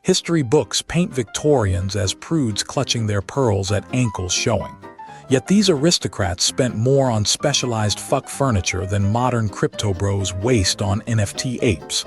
History books paint Victorians as prudes clutching their pearls at ankles showing. Yet these aristocrats spent more on specialized fuck furniture than modern crypto bros waste on NFT apes.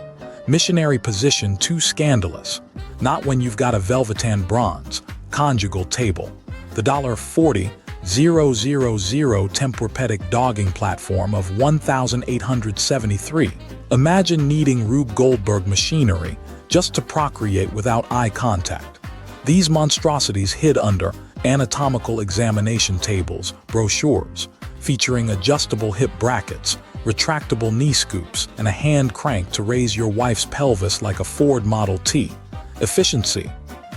Missionary position too scandalous. Not when you've got a velvetan bronze, conjugal table. The $40,000 Tempur-Pedic dogging platform of $1,873. Imagine needing Rube Goldberg machinery just to procreate without eye contact. These monstrosities hid under anatomical examination tables, brochures, featuring adjustable hip brackets, retractable knee scoops, and a hand crank to raise your wife's pelvis like a Ford Model T. Efficiency.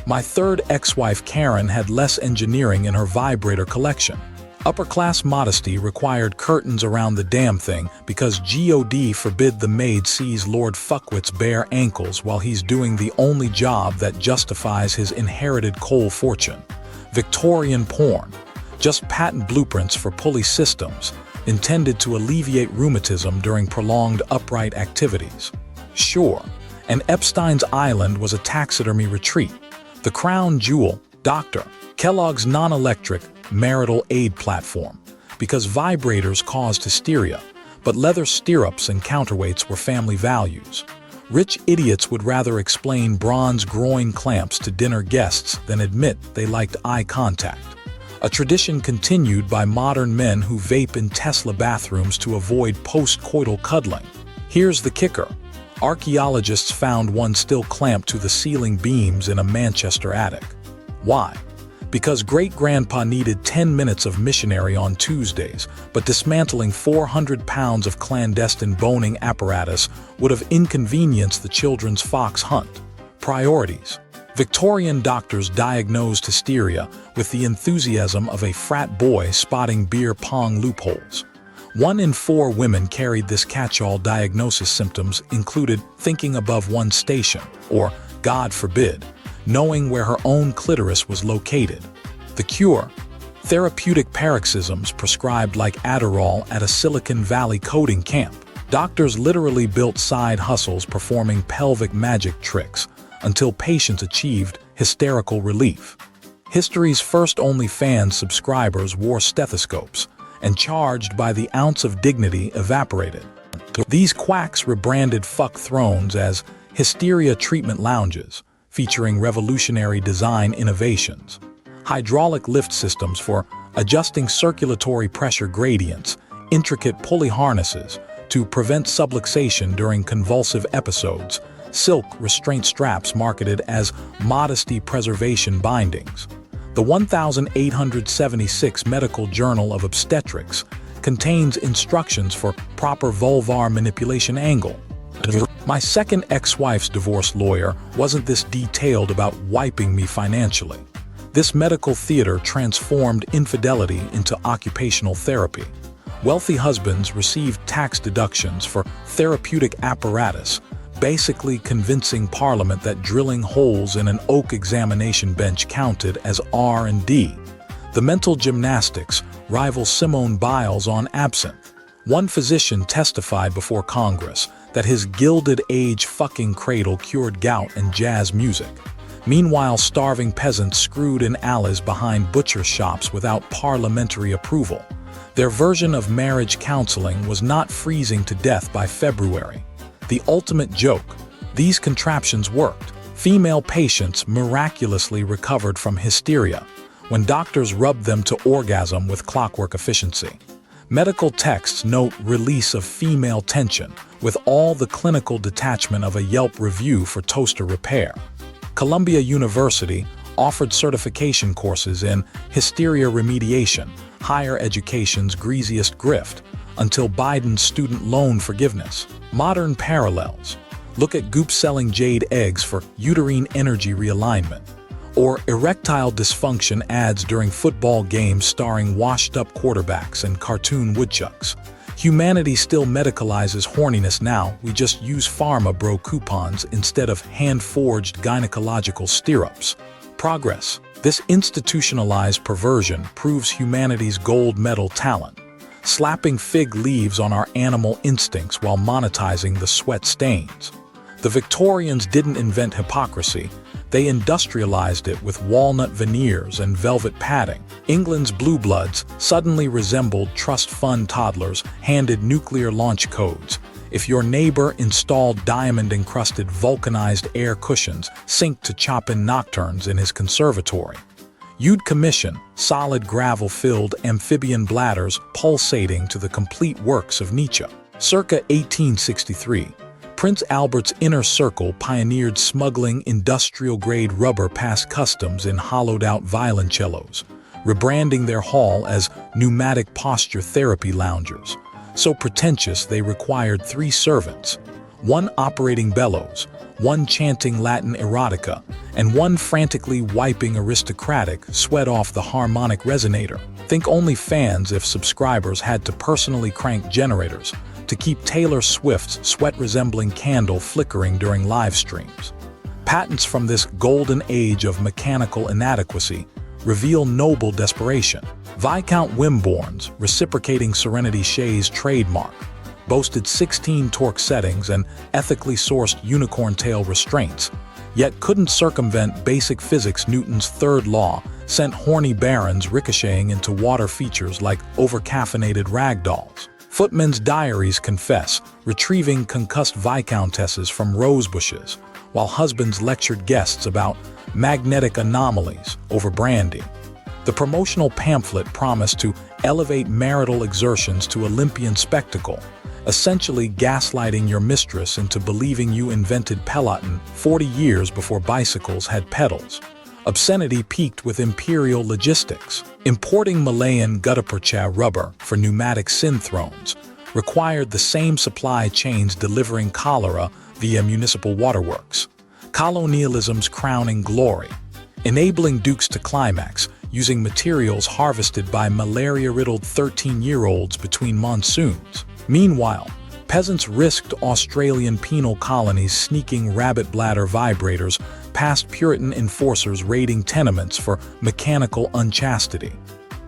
My third ex-wife Karen had less engineering in her vibrator collection. Upper-class modesty required curtains around the damn thing because God forbid the maid sees Lord Fuckwit's bare ankles while he's doing the only job that justifies his inherited coal fortune. Victorian porn. Just patent blueprints for pulley systems, intended to alleviate rheumatism during prolonged upright activities. Sure, and Epstein's Island was a taxidermy retreat. The crown jewel, Dr. Kellogg's non-electric Marital Aid Platform, because vibrators caused hysteria, but leather stirrups and counterweights were family values. Rich idiots would rather explain bronze groin clamps to dinner guests than admit they liked eye contact. A tradition continued by modern men who vape in Tesla bathrooms to avoid post-coital cuddling. Here's the kicker. Archaeologists found one still clamped to the ceiling beams in a Manchester attic. Why? Because great-grandpa needed 10 minutes of missionary on Tuesdays, but dismantling 400 pounds of clandestine boning apparatus would have inconvenienced the children's fox hunt. Priorities. Victorian doctors diagnosed hysteria with the enthusiasm of a frat boy spotting beer pong loopholes. 1 in 4 women carried this catch-all diagnosis. Symptoms included thinking above one's station, or, God forbid, knowing where her own clitoris was located. The cure? Therapeutic paroxysms prescribed like Adderall at a Silicon Valley coding camp. Doctors literally built side hustles performing pelvic magic tricks until patients achieved hysterical relief. History's first OnlyFans subscribers wore stethoscopes and charged by the ounce of dignity evaporated. These quacks rebranded fuck thrones as Hysteria treatment lounges, featuring revolutionary design innovations. Hydraulic lift systems for adjusting circulatory pressure gradients, intricate pulley harnesses to prevent subluxation during convulsive episodes, silk restraint straps marketed as modesty preservation bindings. The 1876 Medical Journal of Obstetrics contains instructions for proper vulvar manipulation angle. My second ex-wife's divorce lawyer wasn't this detailed about wiping me financially. This medical theater transformed infidelity into occupational therapy. Wealthy husbands received tax deductions for therapeutic apparatus, basically convincing Parliament that drilling holes in an oak examination bench counted as R&D. The mental gymnastics rival Simone Biles on absinthe. One physician testified before Congress that his Gilded Age fucking cradle cured gout and jazz music. Meanwhile, starving peasants screwed in alleys behind butcher shops without parliamentary approval. Their version of marriage counseling was not freezing to death by February. The ultimate joke. These contraptions worked. Female patients miraculously recovered from hysteria when doctors rubbed them to orgasm with clockwork efficiency. Medical texts note release of female tension with all the clinical detachment of a Yelp review for toaster repair. Columbia University offered certification courses in hysteria remediation, higher education's greasiest grift, until Biden's student loan forgiveness. Modern parallels. Look at Goop selling jade eggs for uterine energy realignment, or erectile dysfunction ads during football games starring washed-up quarterbacks and cartoon woodchucks. Humanity still medicalizes horniness now, we just use pharma bro coupons instead of hand-forged gynecological stirrups. Progress. This institutionalized perversion proves humanity's gold medal talent, slapping fig leaves on our animal instincts while monetizing the sweat stains. The Victorians didn't invent hypocrisy, They industrialized it with walnut veneers and velvet padding. England's blue bloods suddenly resembled trust fund toddlers handed nuclear launch codes. If your neighbor installed diamond-encrusted vulcanized air cushions synced to Chopin nocturnes in his conservatory, you'd commission solid gravel-filled amphibian bladders pulsating to the complete works of Nietzsche. Circa 1863, Prince Albert's inner circle pioneered smuggling industrial-grade rubber past customs in hollowed-out violoncellos, rebranding their hall as pneumatic posture therapy loungers, so pretentious they required 3 servants, 1 operating bellows, 1 chanting Latin erotica, and 1 frantically wiping aristocratic sweat off the harmonic resonator. Think OnlyFans if subscribers had to personally crank generators to keep Taylor Swift's sweat-resembling candle flickering during live streams. Patents from this golden age of mechanical inadequacy reveal noble desperation. Viscount Wimborne's reciprocating Serenity Chaise trademark boasted 16 torque settings and ethically sourced unicorn tail restraints, yet couldn't circumvent basic physics. Newton's third law sent horny barons ricocheting into water features like over-caffeinated ragdolls. Footmen's diaries confess retrieving concussed viscountesses from rose bushes, while husbands lectured guests about magnetic anomalies over brandy. The promotional pamphlet promised to elevate marital exertions to Olympian spectacle, essentially gaslighting your mistress into believing you invented Peloton 40 years before bicycles had pedals. Obscenity peaked with imperial logistics. Importing Malayan gutta-percha rubber for pneumatic synthrones required the same supply chains delivering cholera via municipal waterworks. Colonialism's crowning glory, enabling dukes to climax using materials harvested by malaria-riddled 13-year-olds between monsoons. Meanwhile, peasants risked Australian penal colonies sneaking rabbit bladder vibrators past Puritan enforcers raiding tenements for mechanical unchastity.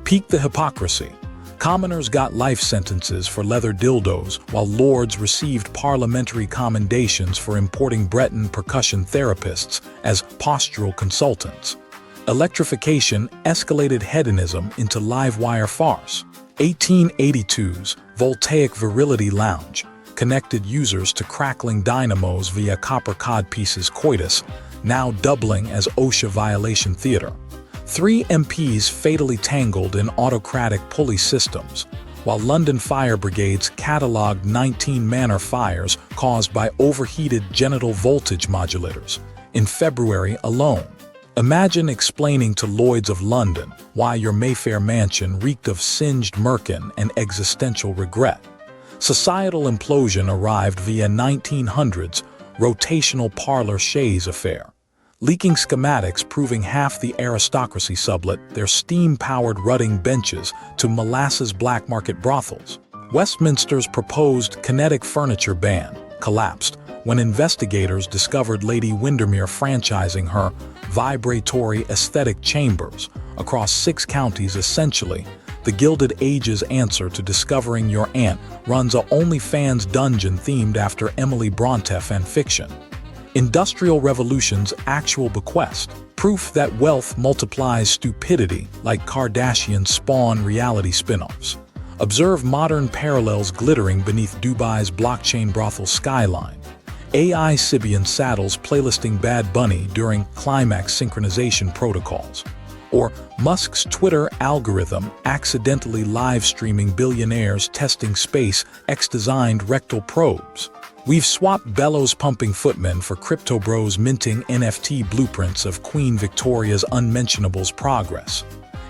Peaked the hypocrisy. Commoners got life sentences for leather dildos, while lords received parliamentary commendations for importing Breton percussion therapists as postural consultants. Electrification escalated hedonism into live-wire farce. 1882's Voltaic Virility Lounge connected users to crackling dynamos via copper codpieces coitus, now doubling as OSHA violation theater. 3 MPs fatally tangled in autocratic pulley systems, while London fire brigades catalogued 19 manor fires caused by overheated genital voltage modulators in February alone. Imagine explaining to Lloyds of London why your Mayfair mansion reeked of singed merkin and existential regret. Societal implosion arrived via 1900s rotational parlor chaise affair, leaking schematics proving half the aristocracy sublet their steam-powered rutting benches to molasses black market brothels. Westminster's proposed kinetic furniture ban collapsed when investigators discovered Lady Windermere franchising her vibratory aesthetic chambers across 6 counties. Essentially, the Gilded Age's answer to discovering your aunt runs a OnlyFans dungeon themed after Emily Bronte fanfiction. Industrial Revolution's actual bequest, proof that wealth multiplies stupidity like Kardashian spawn reality spin-offs. Observe modern parallels glittering beneath Dubai's blockchain brothel skyline. AI Sibian saddles playlisting Bad Bunny during climax synchronization protocols. Or Musk's Twitter algorithm accidentally live-streaming billionaires testing SpaceX-designed rectal probes. We've swapped bellows-pumping footmen for crypto bros minting NFT blueprints of Queen Victoria's unmentionables progress.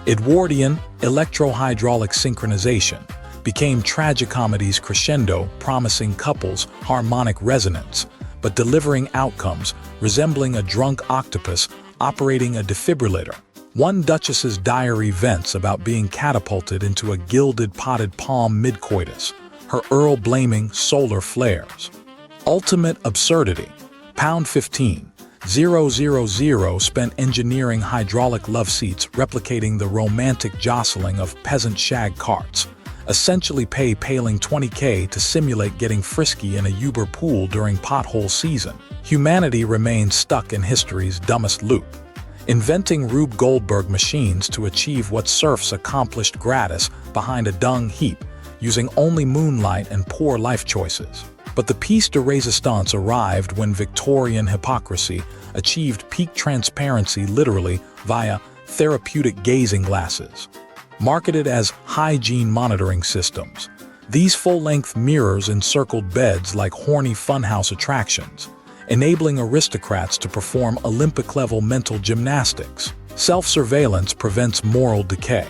Edwardian electro-hydraulic synchronization became tragicomedy's crescendo, promising couples harmonic resonance, but delivering outcomes resembling a drunk octopus operating a defibrillator. One duchess's diary vents about being catapulted into a gilded potted palm mid-coitus, her earl blaming solar flares. Ultimate absurdity. Pound 15,000 spent engineering hydraulic love seats replicating the romantic jostling of peasant shag carts, essentially pay paling 20K to simulate getting frisky in a Uber pool during pothole season. Humanity remains stuck in history's dumbest loop, inventing Rube Goldberg machines to achieve what serfs accomplished gratis behind a dung heap, using only moonlight and poor life choices. But the piece de resistance arrived when Victorian hypocrisy achieved peak transparency literally via therapeutic gazing glasses. Marketed as hygiene monitoring systems, these full-length mirrors encircled beds like horny funhouse attractions, enabling aristocrats to perform Olympic-level mental gymnastics. Self-surveillance prevents moral decay.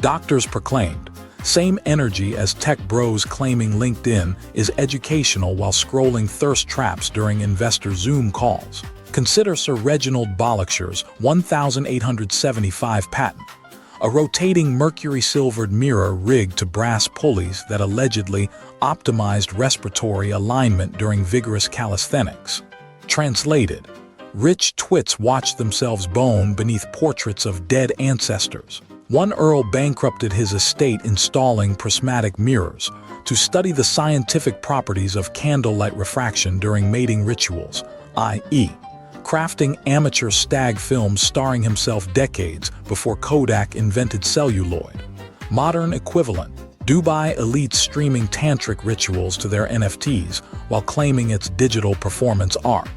Doctors proclaimed, same energy as tech bros claiming LinkedIn is educational while scrolling thirst traps during investor Zoom calls. Consider Sir Reginald Bollexsher's 1875 patent, a rotating mercury-silvered mirror rigged to brass pulleys that allegedly optimized respiratory alignment during vigorous calisthenics. Translated, rich twits watched themselves bone beneath portraits of dead ancestors. One earl bankrupted his estate installing prismatic mirrors to study the scientific properties of candlelight refraction during mating rituals, i.e., crafting amateur stag films starring himself decades before Kodak invented celluloid. Modern equivalent, Dubai elites streaming tantric rituals to their NFTs while claiming it's digital performance art.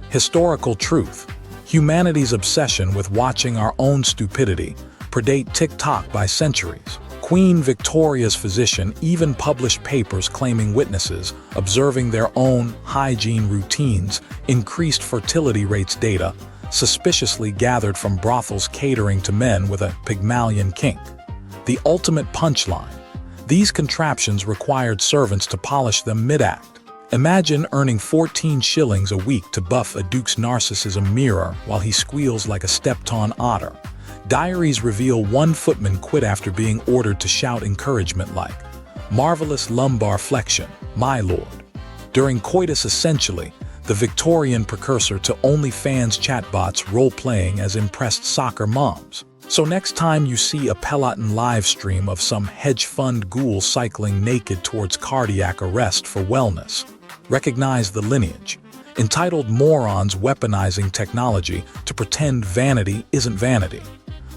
Historical truth, humanity's obsession with watching our own stupidity predate TikTok by centuries. Queen Victoria's physician even published papers claiming witnesses observing their own hygiene routines increased fertility rates data, suspiciously gathered from brothels catering to men with a Pygmalion kink. The ultimate punchline, these contraptions required servants to polish them mid-act. Imagine earning 14 shillings a week to buff a duke's narcissism mirror while he squeals like a stepped-on otter. Diaries reveal one footman quit after being ordered to shout encouragement like, "Marvelous lumbar flexion, my lord." During coitus essentially, the Victorian precursor to OnlyFans chatbots role-playing as impressed soccer moms. So next time you see a Peloton live stream of some hedge fund ghoul cycling naked towards cardiac arrest for wellness, recognize the lineage. Entitled morons weaponizing technology to pretend vanity isn't vanity.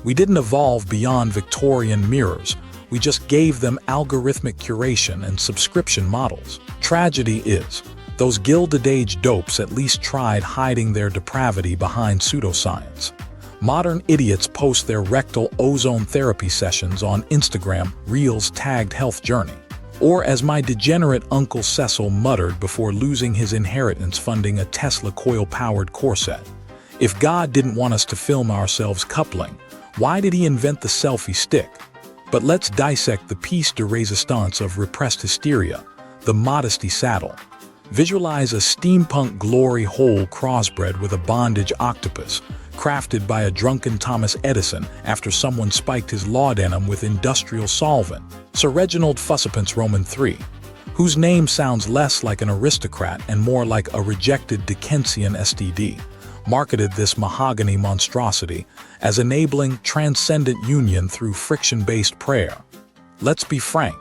We didn't evolve beyond Victorian mirrors, we just gave them algorithmic curation and subscription models. Tragedy is, those Gilded Age dopes at least tried hiding their depravity behind pseudoscience. Modern idiots post their rectal ozone therapy sessions on Instagram Reels tagged Health Journey. Or as my degenerate Uncle Cecil muttered before losing his inheritance funding a Tesla coil-powered corset, if God didn't want us to film ourselves coupling, why did he invent the selfie stick? But let's dissect the piece de resistance of repressed hysteria, the modesty saddle. Visualize a steampunk glory hole crossbred with a bondage octopus, crafted by a drunken Thomas Edison after someone spiked his laudanum with industrial solvent. Sir Reginald Fussipence Roman III, whose name sounds less like an aristocrat and more like a rejected Dickensian STD, marketed this mahogany monstrosity as enabling transcendent union through friction-based prayer. Let's be frank,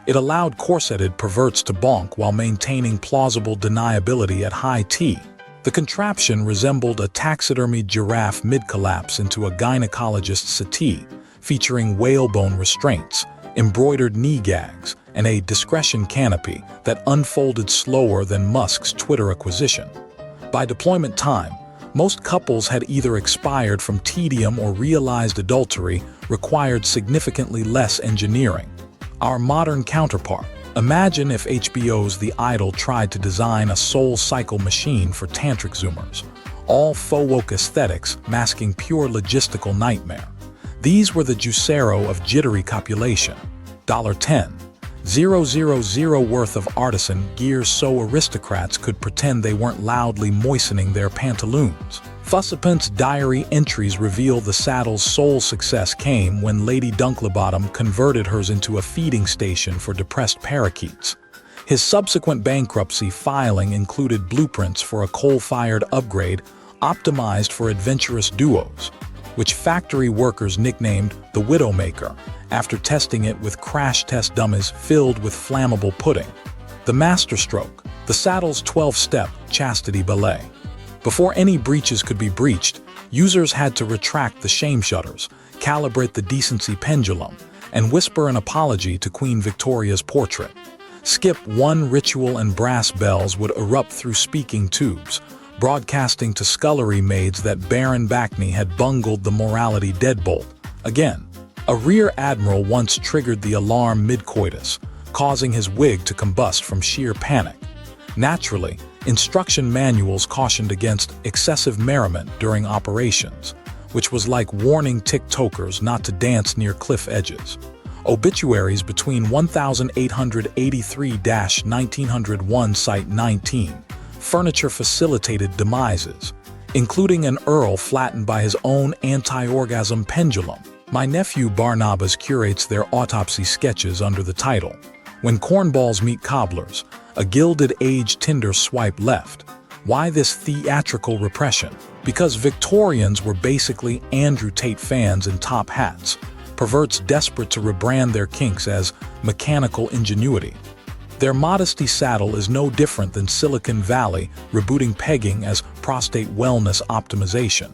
it allowed corseted perverts to bonk while maintaining plausible deniability at high T. The contraption resembled a taxidermied giraffe mid-collapse into a gynecologist's settee, featuring whalebone restraints, embroidered knee gags, and a discretion canopy that unfolded slower than Musk's Twitter acquisition. By deployment time, most couples had either expired from tedium or realized adultery required significantly less engineering. Our modern counterpart. Imagine if HBO's The Idol tried to design a soul cycle machine for tantric zoomers, all faux woke aesthetics masking pure logistical nightmare. These were the Juicero of jittery copulation. $10,000 worth of artisan gear so aristocrats could pretend they weren't loudly moistening their pantaloons. Fussipence diary entries reveal the saddle's sole success came when Lady Dunklebottom converted hers into a feeding station for depressed parakeets. His subsequent bankruptcy filing included blueprints for a coal-fired upgrade optimized for adventurous duos. which factory workers nicknamed the Widowmaker after testing it with crash test dummies filled with flammable pudding. The Masterstroke, the saddle's 12-step chastity ballet. Before any breaches could be breached, users had to retract the shame shutters, calibrate the decency pendulum, and whisper an apology to Queen Victoria's portrait. Skip one ritual and brass bells would erupt through speaking tubes, broadcasting to scullery maids that Baron Backney had bungled the morality deadbolt. Again, a rear admiral once triggered the alarm mid-coitus, causing his wig to combust from sheer panic. Naturally, instruction manuals cautioned against excessive merriment during operations, which was like warning TikTokers not to dance near cliff edges. Obituaries between 1883–1901 cite 19 furniture-facilitated demises, including an earl flattened by his own anti-orgasm pendulum. My nephew Barnabas curates their autopsy sketches under the title, When Cornballs Meet Cobblers, a Gilded Age Tinder Swipe Left. Why this theatrical repression? Because Victorians were basically Andrew Tate fans in top hats, perverts desperate to rebrand their kinks as mechanical ingenuity. Their modesty saddle is no different than Silicon Valley rebooting pegging as prostate wellness optimization.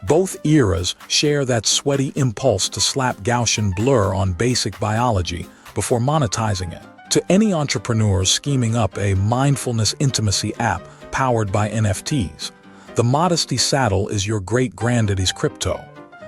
Both eras share that sweaty impulse to slap Gaussian blur on basic biology before monetizing it. To any entrepreneurs scheming up a mindfulness intimacy app powered by NFTs, the modesty saddle is your great-granddaddy's crypto.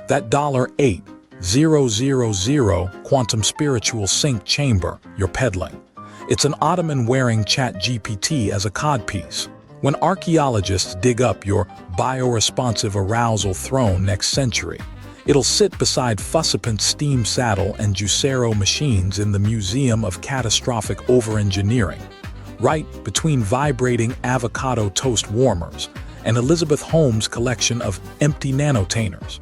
That $8,000 quantum spiritual sync chamber you're peddling. It's an ottoman-wearing ChatGPT as a codpiece. When archaeologists dig up your bioresponsive arousal throne next century, it'll sit beside Fussipant's steam saddle and Juicero machines in the Museum of Catastrophic Over-Engineering, right between vibrating avocado toast warmers and Elizabeth Holmes' collection of empty nanotainers.